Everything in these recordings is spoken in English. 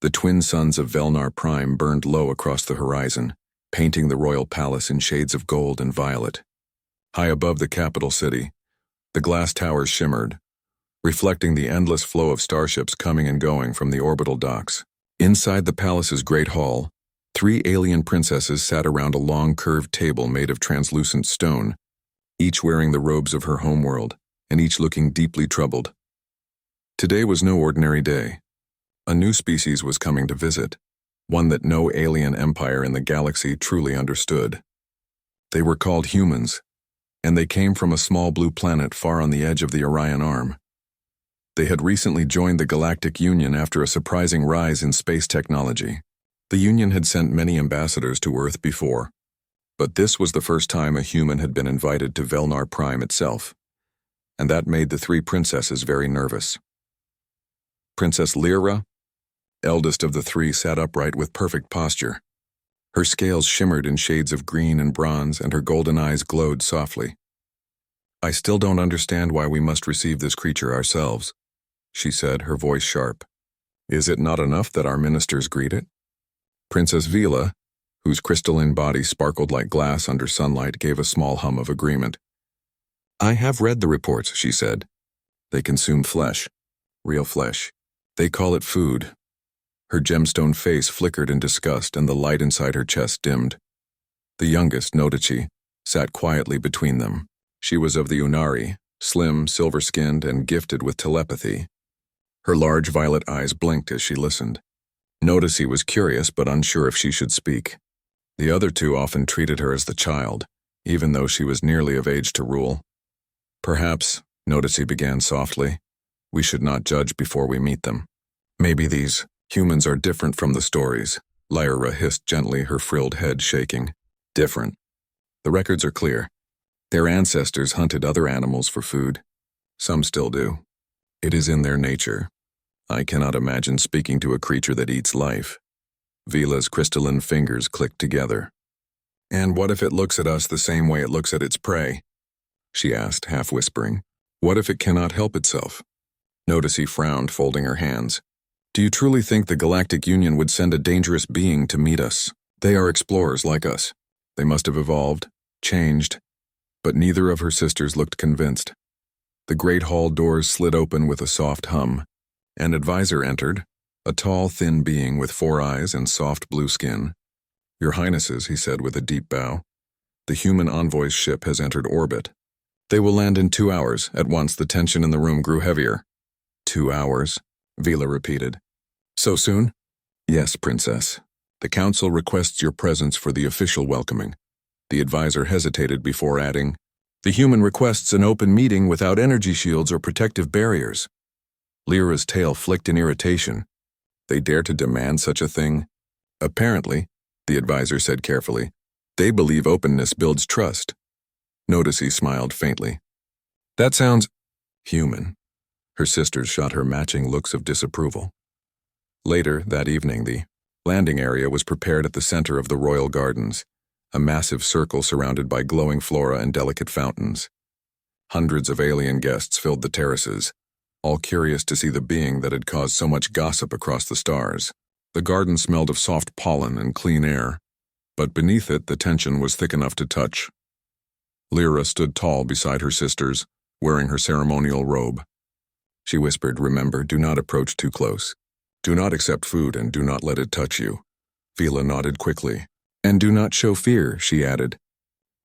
The twin suns of Velnar Prime burned low across the horizon, painting the royal palace in shades of gold and violet. High above the capital city, the glass towers shimmered, reflecting the endless flow of starships coming and going from the orbital docks. Inside the palace's great hall, 3 alien princesses sat around a long curved table made of translucent stone, each wearing the robes of her homeworld, and each looking deeply troubled. Today was no ordinary day. A new species was coming to visit, one that no alien empire in the galaxy truly understood. They were called humans, and they came from a small blue planet far on the edge of the Orion Arm. They had recently joined the Galactic Union after a surprising rise in space technology. The Union had sent many ambassadors to Earth before, but this was the first time a human had been invited to Velnar Prime itself, and that made the 3 princesses very nervous. Princess Lyra, eldest of the 3, sat upright with perfect posture. Her scales shimmered in shades of green and bronze, and her golden eyes glowed softly. "I still don't understand why we must receive this creature ourselves," she said, her voice sharp. "Is it not enough that our ministers greet it?" Princess Vila, whose crystalline body sparkled like glass under sunlight, gave a small hum of agreement. "I have read the reports," she said. "They consume flesh, real flesh. They call it food." Her gemstone face flickered in disgust, and the light inside her chest dimmed. The youngest, Notici, sat quietly between them. She was of the Unari, slim, silver-skinned, and gifted with telepathy. Her large violet eyes blinked as she listened. Notici was curious but unsure if she should speak. The other 2 often treated her as the child, even though she was nearly of age to rule. "Perhaps," Notici began softly, "we should not judge before we meet them. Maybe these humans are different from the stories," Lyra hissed gently, her frilled head shaking. "Different. The records are clear. Their ancestors hunted other animals for food. Some still do. It is in their nature. I cannot imagine speaking to a creature that eats life." Vila's crystalline fingers clicked together. "And what if it looks at us the same way it looks at its prey?" she asked, half whispering. "What if it cannot help itself?" Notici frowned, folding her hands. "Do you truly think the Galactic Union would send a dangerous being to meet us? They are explorers like us. They must have evolved, changed." But neither of her sisters looked convinced. The great hall doors slid open with a soft hum. An advisor entered, a tall, thin being with 4 eyes and soft blue skin. "Your Highnesses," he said with a deep bow, "the human envoy's ship has entered orbit. They will land in 2 hours." At once the tension in the room grew heavier. 2 hours, Vila repeated. "So soon?" "Yes, Princess. The Council requests your presence for the official welcoming." The advisor hesitated before adding, "The human requests an open meeting without energy shields or protective barriers." Lyra's tail flicked in irritation. They dare to demand such a thing? "Apparently," the advisor said carefully, "they believe openness builds trust." Notici smiled faintly. "That sounds human." Her sisters shot her matching looks of disapproval. Later that evening, the landing area was prepared at the center of the royal gardens, a massive circle surrounded by glowing flora and delicate fountains. Hundreds of alien guests filled the terraces, all curious to see the being that had caused so much gossip across the stars. The garden smelled of soft pollen and clean air, but beneath it the tension was thick enough to touch. Lyra stood tall beside her sisters, wearing her ceremonial robe. She whispered, "Remember, do not approach too close. Do not accept food and do not let it touch you." Vila nodded quickly. "And do not show fear," she added.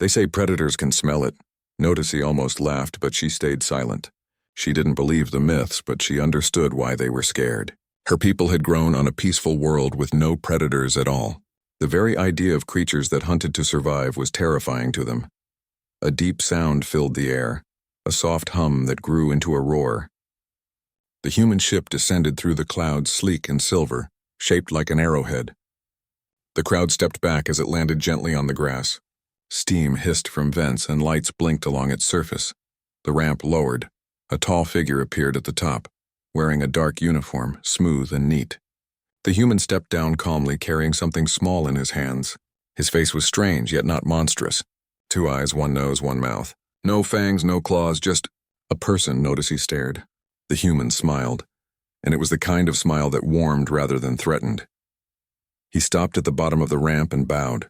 "They say predators can smell it." Notici almost laughed, but she stayed silent. She didn't believe the myths, but she understood why they were scared. Her people had grown on a peaceful world with no predators at all. The very idea of creatures that hunted to survive was terrifying to them. A deep sound filled the air, a soft hum that grew into a roar. The human ship descended through the clouds, sleek and silver, shaped like an arrowhead. The crowd stepped back as it landed gently on the grass. Steam hissed from vents and lights blinked along its surface. The ramp lowered. A tall figure appeared at the top, wearing a dark uniform, smooth and neat. The human stepped down calmly, carrying something small in his hands. His face was strange, yet not monstrous. 2 eyes, 1 nose, 1 mouth. No fangs, no claws, just a person. Notici stared. The human smiled. and it was the kind of smile that warmed rather than threatened. He stopped at the bottom of the ramp and bowed.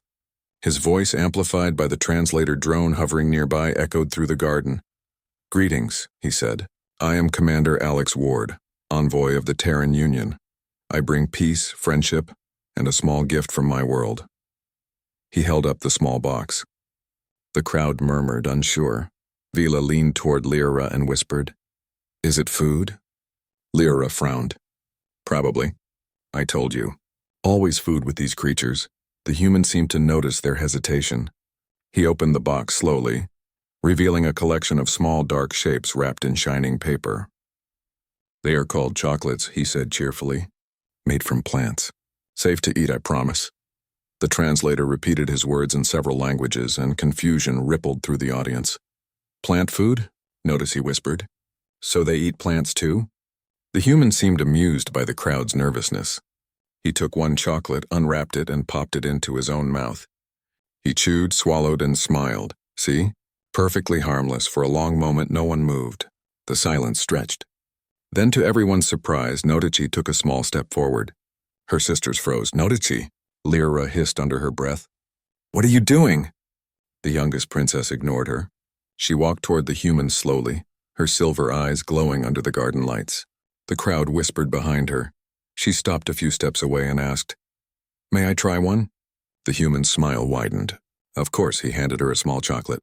His voice, amplified by the translator drone hovering nearby, echoed through the garden. "Greetings," he said. "I am Commander Alex Ward, envoy of the Terran Union. I bring peace, friendship, and a small gift from my world." He held up the small box. The crowd murmured, unsure. Vila leaned toward Lyra and whispered, "Is it food?" Lyra frowned. "Probably. I told you. Always food with these creatures." The human seemed to notice their hesitation. He opened the box slowly, revealing a collection of small dark shapes wrapped in shining paper. "They are called chocolates," he said cheerfully. "Made from plants. Safe to eat, I promise." The translator repeated his words in several languages, and confusion rippled through the audience. "Plant food?" Notici whispered. "So they eat plants too?" The human seemed amused by the crowd's nervousness. He took one chocolate, unwrapped it, and popped it into his own mouth. He chewed, swallowed, and smiled. See? Perfectly harmless. For a long moment, no one moved. The silence stretched. Then, to everyone's surprise, Notici took a small step forward. Her sisters froze. "Notici," Lyra hissed under her breath. "What are you doing?" The youngest princess ignored her. She walked toward the human slowly, her silver eyes glowing under the garden lights. The crowd whispered behind her. She stopped a few steps away and asked, "May I try one?" The human's smile widened. Of course, he handed her a small chocolate.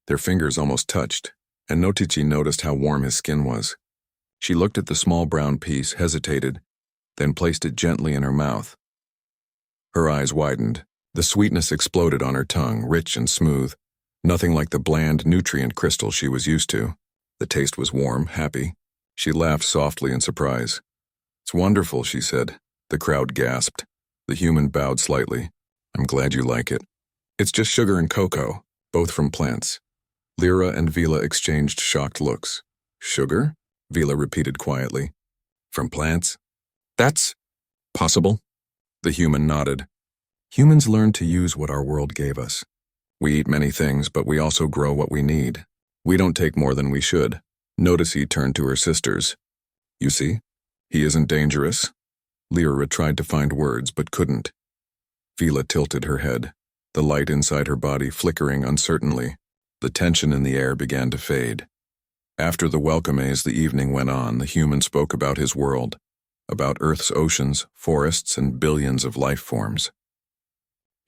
Their fingers almost touched, and Notici noticed how warm his skin was. She looked at the small brown piece, hesitated, then placed it gently in her mouth. Her eyes widened. The sweetness exploded on her tongue, rich and smooth, nothing like the bland nutrient crystal she was used to. The taste was warm, happy. She laughed softly in surprise. "It's wonderful," she said. The crowd gasped. The human bowed slightly. "I'm glad you like it. It's just sugar and cocoa, both from plants." Lyra and Vila exchanged shocked looks. "Sugar?" Vila repeated quietly. "From plants? That's possible?" The human nodded. "Humans learn to use what our world gave us. We eat many things, but we also grow what we need. We don't take more than we should." Notici turned to her sisters. "You see? He isn't dangerous." Lyra tried to find words, but couldn't. Vila tilted her head, the light inside her body flickering uncertainly. The tension in the air began to fade. After the welcome as the evening went on, the human spoke about his world, about Earth's oceans, forests, and billions of life forms.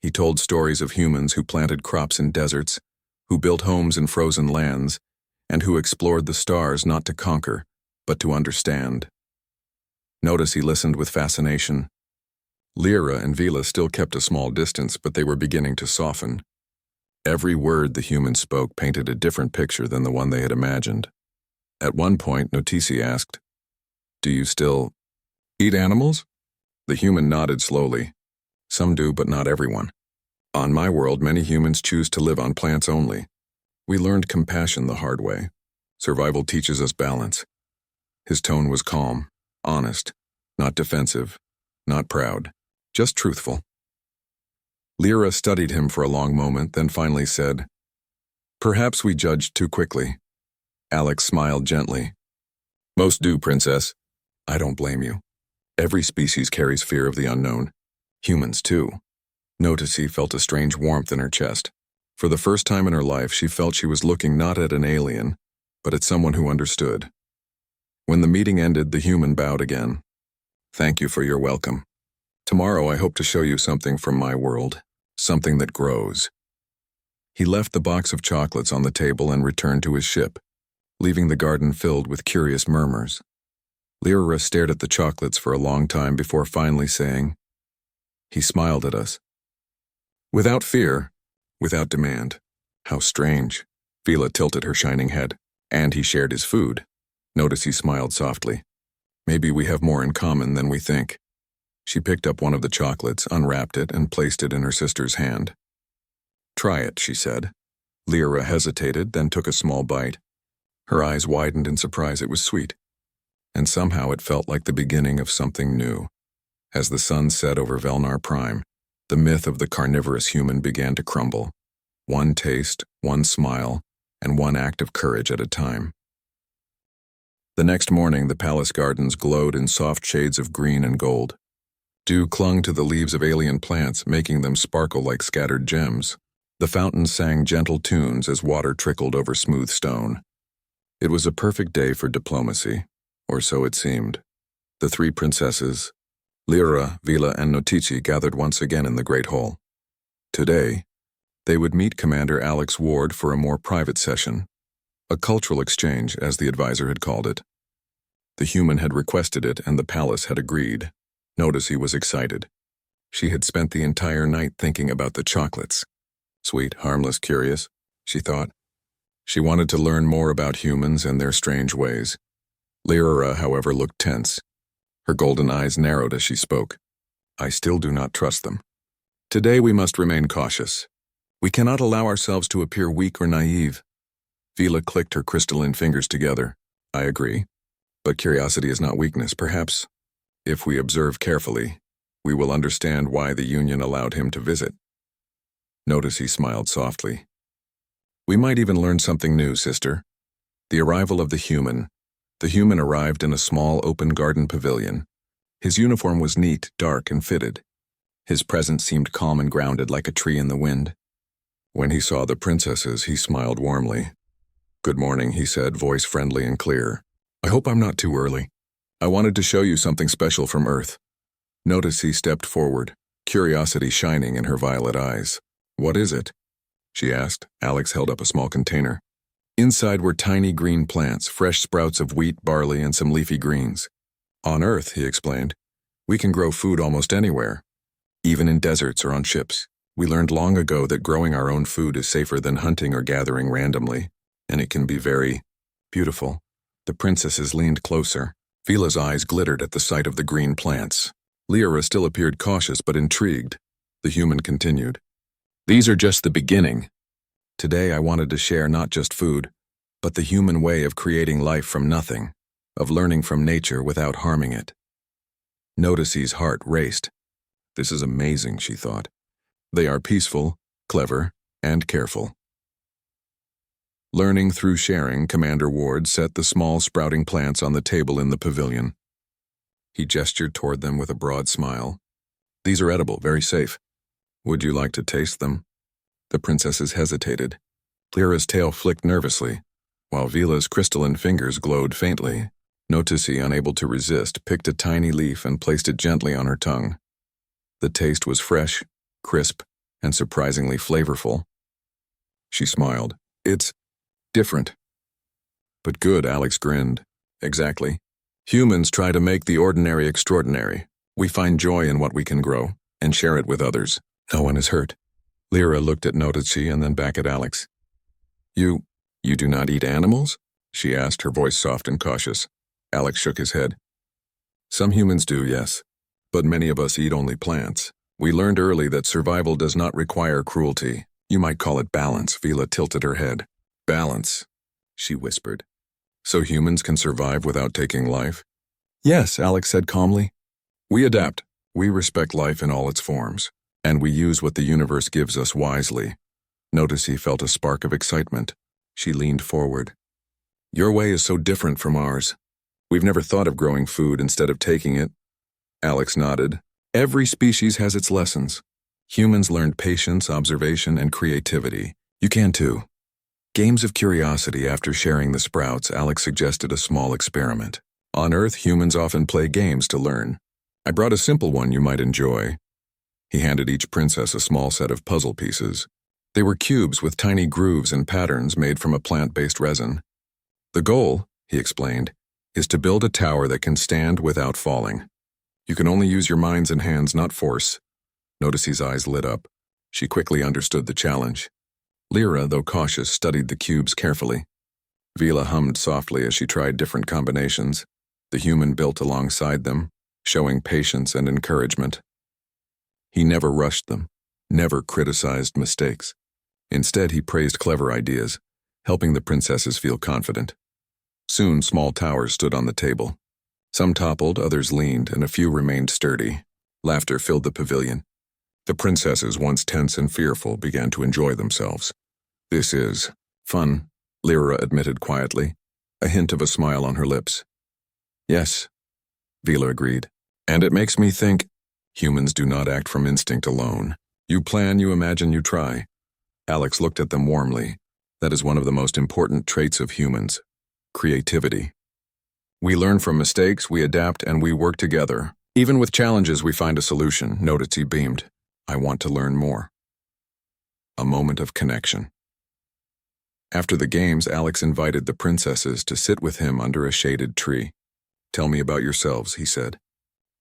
He told stories of humans who planted crops in deserts, who built homes in frozen lands, and who explored the stars not to conquer, but to understand. Notici listened with fascination. Lyra and Vila still kept a small distance, but they were beginning to soften. Every word the human spoke painted a different picture than the one they had imagined. At one point, Notici asked, "Do you still eat animals?" The human nodded slowly. "Some do, but not everyone. On my world, many humans choose to live on plants only. We learned compassion the hard way. Survival teaches us balance." His tone was calm, honest, not defensive, not proud, just truthful. Lyra studied him for a long moment, then finally said, "Perhaps we judged too quickly." Alex smiled gently. "Most do, Princess. I don't blame you. Every species carries fear of the unknown. Humans, too." Notici felt a strange warmth in her chest. For the first time in her life, she felt she was looking not at an alien, but at someone who understood. When the meeting ended, the human bowed again. "Thank you for your welcome. Tomorrow I hope to show you something from my world, something that grows." He left the box of chocolates on the table and returned to his ship, leaving the garden filled with curious murmurs. Lyra stared at the chocolates for a long time before finally saying, "He smiled at us. Without fear, without demand. How strange." Vila tilted her shining head. "And he shared his food." Notici smiled softly. "Maybe we have more in common than we think." She picked up one of the chocolates, unwrapped it, and placed it in her sister's hand. "Try it," she said. Lyra hesitated, then took a small bite. Her eyes widened in surprise. It was sweet. And somehow it felt like the beginning of something new. As the sun set over Velnar Prime, the myth of the carnivorous human began to crumble. One taste, one smile, and one act of courage at a time. The next morning, the palace gardens glowed in soft shades of green and gold. Dew clung to the leaves of alien plants, making them sparkle like scattered gems. The fountains sang gentle tunes as water trickled over smooth stone. It was a perfect day for diplomacy, or so it seemed. The three princesses, Lyra, Vila, and Notici, gathered once again in the great hall. Today, they would meet Commander Alex Ward for a more private session, a cultural exchange, as the advisor had called it. The human had requested it, and the palace had agreed. Notici was excited. She had spent the entire night thinking about the chocolates. Sweet, harmless, curious, she thought. She wanted to learn more about humans and their strange ways. Lyra, however, looked tense. Her golden eyes narrowed as she spoke. I still do not trust them. Today we must remain cautious. We cannot allow ourselves to appear weak or naive. Vila clicked her crystalline fingers together. I agree. But curiosity is not weakness. Perhaps, if we observe carefully, we will understand why the Union allowed him to visit. Notici smiled softly. We might even learn something new, sister. The arrival of the human. The human arrived in a small open garden pavilion. His uniform was neat, dark, and fitted. His presence seemed calm and grounded like a tree in the wind. When he saw the princesses, he smiled warmly. Good morning, he said, voice friendly and clear. I hope I'm not too early. I wanted to show you something special from Earth. Notici stepped forward, curiosity shining in her violet eyes. What is it? She asked. Alex held up a small container. Inside were tiny green plants, fresh sprouts of wheat, barley, and some leafy greens. On Earth, he explained, we can grow food almost anywhere, even in deserts or on ships. We learned long ago that growing our own food is safer than hunting or gathering randomly, and it can be very beautiful. The princesses leaned closer. Vila's eyes glittered at the sight of the green plants. Lyra still appeared cautious but intrigued. The human continued. These are just the beginning. Today I wanted to share not just food, but the human way of creating life from nothing, of learning from nature without harming it. Notici's heart raced. This is amazing, she thought. They are peaceful, clever, and careful. Learning through sharing, Commander Ward set the small sprouting plants on the table in the pavilion. He gestured toward them with a broad smile. These are edible, very safe. Would you like to taste them? The princesses hesitated. Lyra's tail flicked nervously, while Vila's crystalline fingers glowed faintly. Notici, unable to resist, picked a tiny leaf and placed it gently on her tongue. The taste was fresh, crisp, and surprisingly flavorful. She smiled. It's different. But good, Alex grinned. Exactly. Humans try to make the ordinary extraordinary. We find joy in what we can grow, and share it with others. No one is hurt. Lyra looked at Notici and then back at Alex. You do not eat animals? She asked, her voice soft and cautious. Alex shook his head. Some humans do, yes. But many of us eat only plants. We learned early that survival does not require cruelty. You might call it balance. Vila tilted her head. Balance, she whispered. So humans can survive without taking life? Yes, Alex said calmly. We adapt. We respect life in all its forms. And we use what the universe gives us wisely. Notici felt a spark of excitement. She leaned forward. Your way is so different from ours. We've never thought of growing food instead of taking it. Alex nodded. Every species has its lessons. Humans learned patience, observation, and creativity. You can too. Games of curiosity. After sharing the sprouts, Alex suggested a small experiment. On Earth, humans often play games to learn. I brought a simple one you might enjoy. He handed each princess a small set of puzzle pieces. They were cubes with tiny grooves and patterns made from a plant-based resin. The goal, he explained, is to build a tower that can stand without falling. You can only use your minds and hands, not force. Notici's eyes lit up. She quickly understood the challenge. Lyra, though cautious, studied the cubes carefully. Vila hummed softly as she tried different combinations. The human built alongside them, showing patience and encouragement. He never rushed them, never criticized mistakes. Instead, he praised clever ideas, helping the princesses feel confident. Soon, small towers stood on the table. Some toppled, others leaned, and a few remained sturdy. Laughter filled the pavilion. The princesses, once tense and fearful, began to enjoy themselves. This is fun, Lyra admitted quietly. a hint of a smile on her lips. Yes, Vila agreed. And it makes me think, humans do not act from instinct alone. You plan, you imagine, you try. Alex looked at them warmly. That is one of the most important traits of humans. Creativity. We learn from mistakes, we adapt, and we work together. Even with challenges, we find a solution. Notici beamed. I want to learn more. A moment of connection. After the games, Alex invited the princesses to sit with him under a shaded tree. Tell me about yourselves, he said.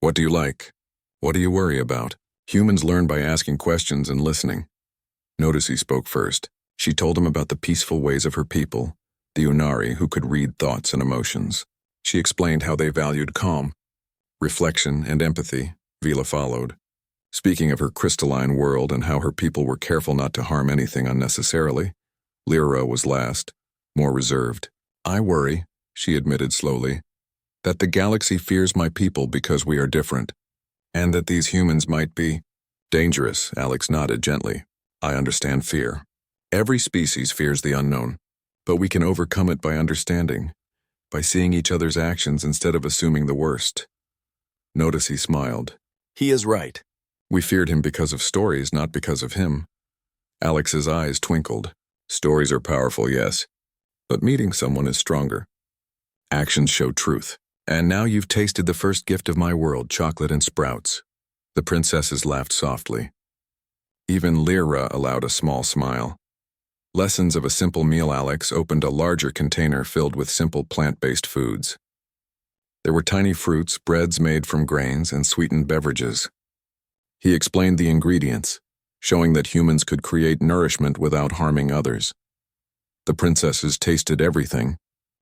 What do you like? What do you worry about? Humans learn by asking questions and listening. Notici spoke first. She told him about the peaceful ways of her people, the Unari who could read thoughts and emotions. She explained how they valued calm, reflection, and empathy. Vila followed, speaking of her crystalline world and how her people were careful not to harm anything unnecessarily. Lyra was last, more reserved. I worry, she admitted slowly, that the galaxy fears my people because we are different, and that these humans might be dangerous. Alex nodded gently. I understand fear. Every species fears the unknown, but we can overcome it by understanding, by seeing each other's actions instead of assuming the worst. Notici smiled. He is right. We feared him because of stories, not because of him. Alex's eyes twinkled. Stories are powerful, yes, but meeting someone is stronger. Actions show truth. And now you've tasted the first gift of my world, chocolate and sprouts. The princesses laughed softly. Even Lyra allowed a small smile. Lessons of a simple meal. Alex opened a larger container filled with simple plant-based foods. There were tiny fruits, breads made from grains, and sweetened beverages. He explained the ingredients, showing that humans could create nourishment without harming others. The princesses tasted everything,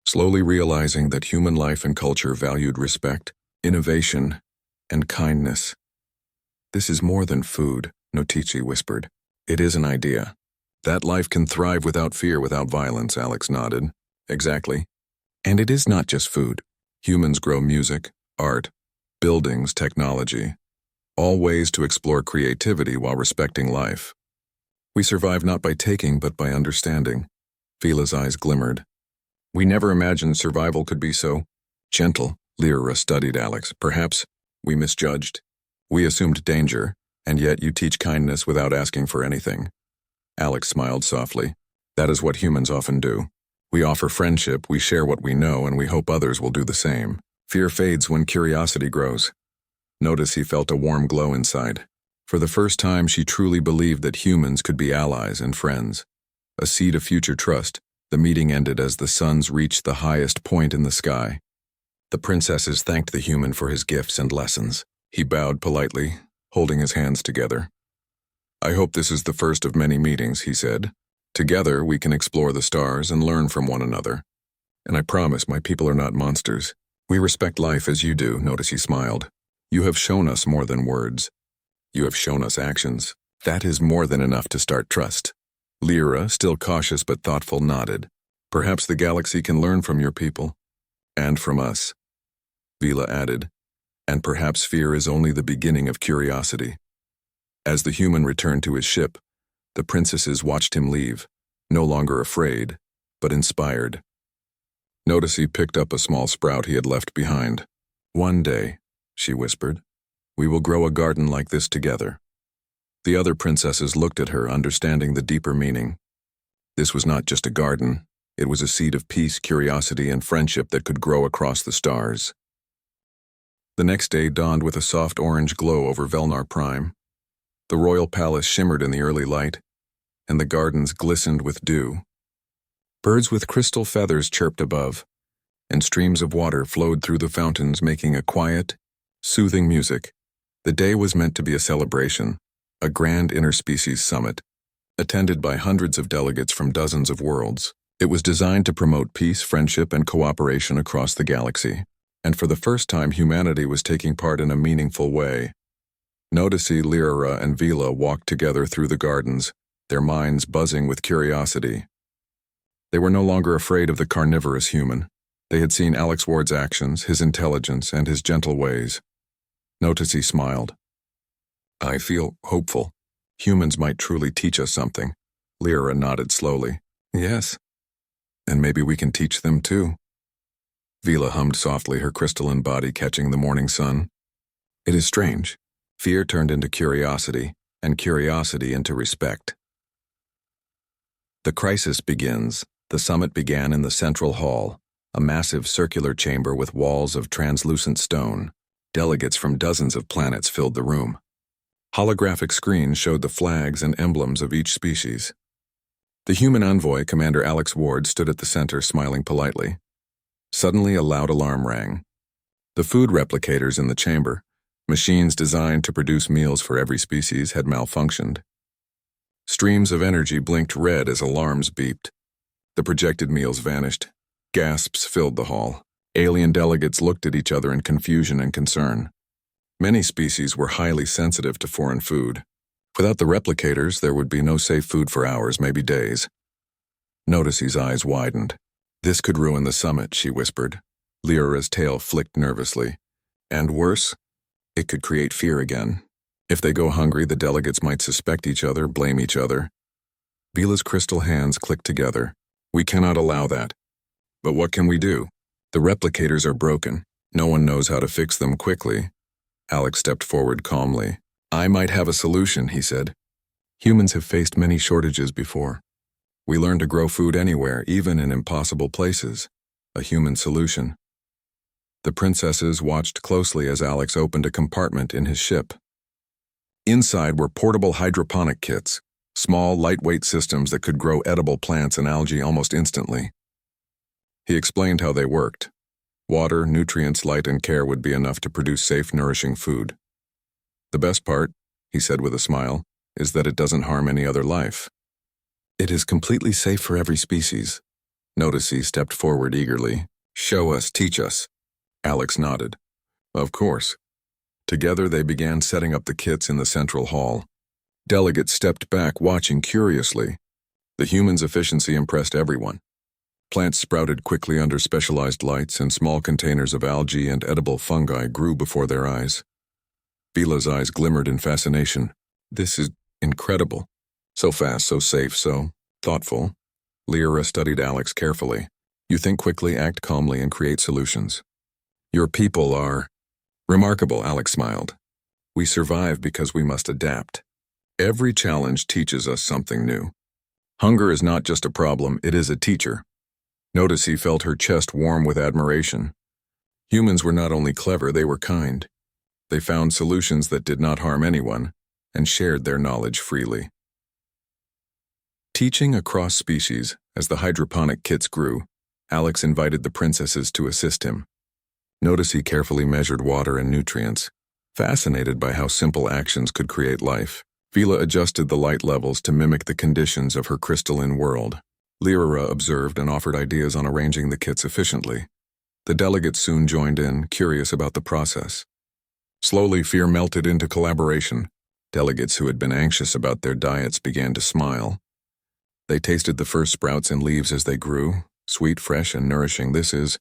slowly realizing that human life and culture valued respect, innovation, and kindness. This is more than food, Notici whispered. It is an idea. That life can thrive without fear, without violence, Alex nodded. Exactly. And it is not just food. Humans grow music, art, buildings, technology, all ways to explore creativity while respecting life. We survive not by taking, but by understanding. Vila's eyes glimmered. We never imagined survival could be so gentle. Lyra studied Alex. Perhaps we misjudged. We assumed danger, and yet you teach kindness without asking for anything. Alex smiled softly. That is what humans often do. We offer friendship, we share what we know, and we hope others will do the same. Fear fades when curiosity grows. Notice he felt a warm glow inside. For the first time, she truly believed that humans could be allies and friends. A seed of future trust. The meeting ended as the suns reached the highest point in the sky. The princesses thanked the human for his gifts and lessons. He bowed politely, holding his hands together. I hope this is the first of many meetings, he said. Together we can explore the stars and learn from one another. And I promise my people are not monsters. We respect life as you do, Notici smiled. You have shown us more than words. You have shown us actions. That is more than enough to start trust. Lyra, still cautious but thoughtful, nodded. Perhaps the galaxy can learn from your people. And from us. Vila added. And perhaps fear is only the beginning of curiosity. As the human returned to his ship, the princesses watched him leave, no longer afraid, but inspired. Notici picked up a small sprout he had left behind. One day, she whispered, we will grow a garden like this together. The other princesses looked at her, understanding the deeper meaning. This was not just a garden, it was a seed of peace, curiosity, and friendship that could grow across the stars. The next day dawned with a soft orange glow over Velnar Prime. The royal palace shimmered in the early light, and the gardens glistened with dew. Birds with crystal feathers chirped above, and streams of water flowed through the fountains, making a quiet, soothing music. The day was meant to be a celebration, a grand interspecies summit, attended by hundreds of delegates from dozens of worlds. It was designed to promote peace, friendship, and cooperation across the galaxy, and for the first time humanity was taking part in a meaningful way. Notici, Lyra, and Vila walked together through the gardens, their minds buzzing with curiosity. They were no longer afraid of the carnivorous human. They had seen Alex Ward's actions, his intelligence, and his gentle ways. Notici smiled. I feel hopeful. Humans might truly teach us something. Lyra nodded slowly. Yes. And maybe we can teach them too. Vila hummed softly, her crystalline body catching the morning sun. It is strange. Fear turned into curiosity, and curiosity into respect. The crisis begins. The summit began in the central hall, a massive circular chamber with walls of translucent stone. Delegates from dozens of planets filled the room. Holographic screens showed the flags and emblems of each species. The human envoy, Commander Alex Ward, stood at the center, smiling politely. Suddenly, a loud alarm rang. The food replicators in the chamber, machines designed to produce meals for every species, had malfunctioned. Streams of energy blinked red as alarms beeped. The projected meals vanished. Gasps filled the hall. Alien delegates looked at each other in confusion and concern. Many species were highly sensitive to foreign food. Without the replicators, there would be no safe food for hours, maybe days. Notici's eyes widened. This could ruin the summit, she whispered. Lyra's tail flicked nervously. And worse, it could create fear again. If they go hungry, the delegates might suspect each other, blame each other. Vila's crystal hands clicked together. We cannot allow that. But what can we do? The replicators are broken. No one knows how to fix them quickly. Alex stepped forward calmly. I might have a solution, he said. Humans have faced many shortages before. We learn to grow food anywhere, even in impossible places. A human solution. The princesses watched closely as Alex opened a compartment in his ship. Inside were portable hydroponic kits, small, lightweight systems that could grow edible plants and algae almost instantly. He explained how they worked. Water, nutrients, light, and care would be enough to produce safe, nourishing food. The best part, he said with a smile, is that it doesn't harm any other life. It is completely safe for every species. Notici stepped forward eagerly. Show us, teach us. Alex nodded. Of course. Together they began setting up the kits in the central hall. Delegates stepped back, watching curiously. The humans' efficiency impressed everyone. Plants sprouted quickly under specialized lights, and small containers of algae and edible fungi grew before their eyes. Vila's eyes glimmered in fascination. This is incredible. So fast, so safe, so thoughtful. Lyra studied Alex carefully. You think quickly, act calmly, and create solutions. Your people are remarkable, Alex smiled. We survive because we must adapt. Every challenge teaches us something new. Hunger is not just a problem, it is a teacher. Notici felt her chest warm with admiration. Humans were not only clever, they were kind. They found solutions that did not harm anyone, and shared their knowledge freely. Teaching across species, as the hydroponic kits grew, Alex invited the princesses to assist him. Notici carefully measured water and nutrients. Fascinated by how simple actions could create life, Vila adjusted the light levels to mimic the conditions of her crystalline world. Lyra observed and offered ideas on arranging the kits efficiently. The delegates soon joined in, curious about the process. Slowly, fear melted into collaboration. Delegates who had been anxious about their diets began to smile. They tasted the first sprouts and leaves as they grew, sweet, fresh, and nourishing. This is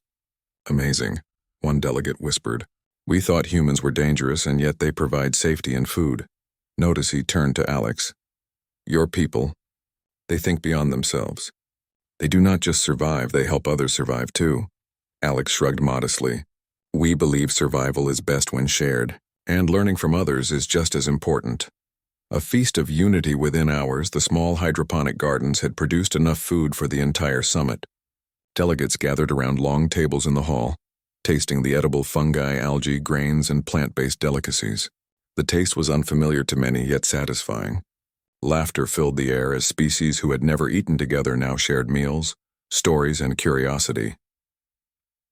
amazing, one delegate whispered. We thought humans were dangerous, and yet they provide safety and food. Notici turned to Alex. Your people, they think beyond themselves. They do not just survive, they help others survive too. Alex shrugged modestly. We believe survival is best when shared, and learning from others is just as important. A feast of unity within hours, the small hydroponic gardens had produced enough food for the entire summit. Delegates gathered around long tables in the hall, tasting the edible fungi, algae, grains, and plant-based delicacies. The taste was unfamiliar to many, yet satisfying. Laughter filled the air as species who had never eaten together now shared meals, stories, and curiosity.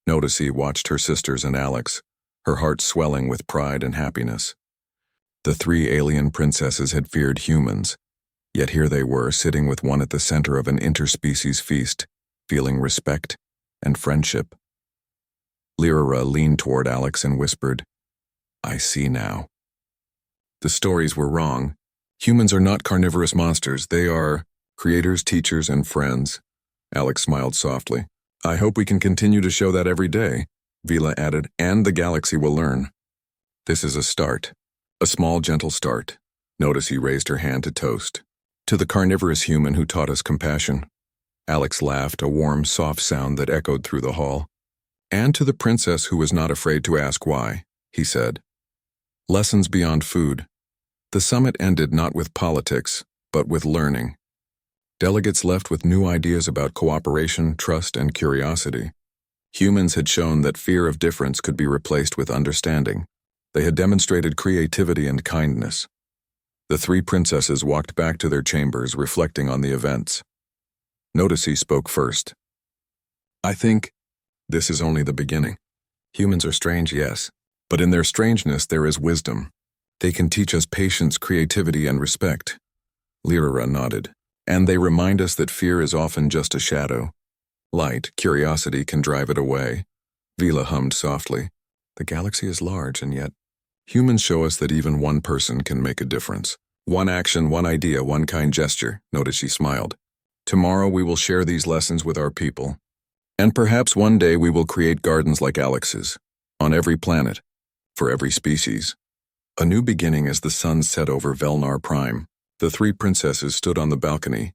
Notici watched her sisters and Alex, her heart swelling with pride and happiness. The three alien princesses had feared humans, yet here they were, sitting with one at the center of an interspecies feast, feeling respect and friendship. Lyra leaned toward Alex and whispered, I see now. The stories were wrong. Humans are not carnivorous monsters. They are creators, teachers, and friends. Alex smiled softly. I hope we can continue to show that every day, Vila added, and the galaxy will learn. This is a start. A small, gentle start. Notici raised her hand to toast. To the carnivorous human who taught us compassion. Alex laughed, a warm, soft sound that echoed through the hall. And to the princess who was not afraid to ask why, he said. Lessons beyond food. The summit ended not with politics, but with learning. Delegates left with new ideas about cooperation, trust, and curiosity. Humans had shown that fear of difference could be replaced with understanding. They had demonstrated creativity and kindness. The three princesses walked back to their chambers, reflecting on the events. Notici spoke first. I think this is only the beginning. Humans are strange, yes, but in their strangeness there is wisdom. They can teach us patience, creativity, and respect. Lyra nodded. And they remind us that fear is often just a shadow. Light, curiosity can drive it away. Vila hummed softly. The galaxy is large, and yet humans show us that even one person can make a difference. One action, one idea, one kind gesture, Notici smiled. Tomorrow we will share these lessons with our people. And perhaps one day we will create gardens like Alex's, on every planet, for every species. A new beginning as the sun set over Velnar Prime. The three princesses stood on the balcony,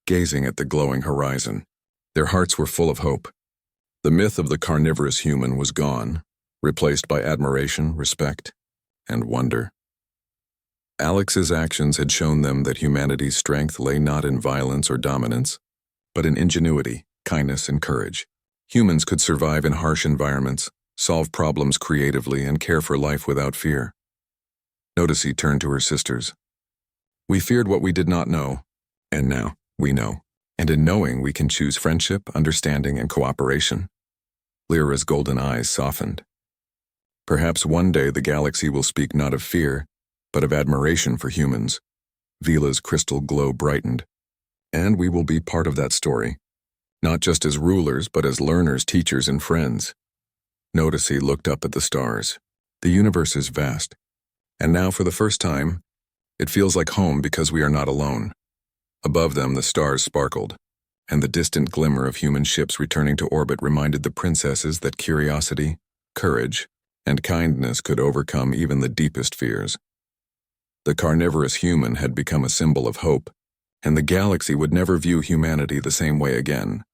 gazing at the glowing horizon. Their hearts were full of hope. The myth of the carnivorous human was gone, replaced by admiration, respect, and wonder. Alex's actions had shown them that humanity's strength lay not in violence or dominance, but in ingenuity, kindness, and courage. Humans could survive in harsh environments, solve problems creatively, and care for life without fear. Notici turned to her sisters. We feared what we did not know, and now we know. And in knowing, we can choose friendship, understanding, and cooperation. Lyra's golden eyes softened. Perhaps one day the galaxy will speak not of fear, but of admiration for humans. Vila's crystal glow brightened. And we will be part of that story, not just as rulers, but as learners, teachers, and friends. Notici looked up at the stars. The universe is vast, and now for the first time, it feels like home because we are not alone. Above them, the stars sparkled, and the distant glimmer of human ships returning to orbit reminded the princesses that curiosity, courage, and kindness could overcome even the deepest fears. The carnivorous human had become a symbol of hope, and the galaxy would never view humanity the same way again.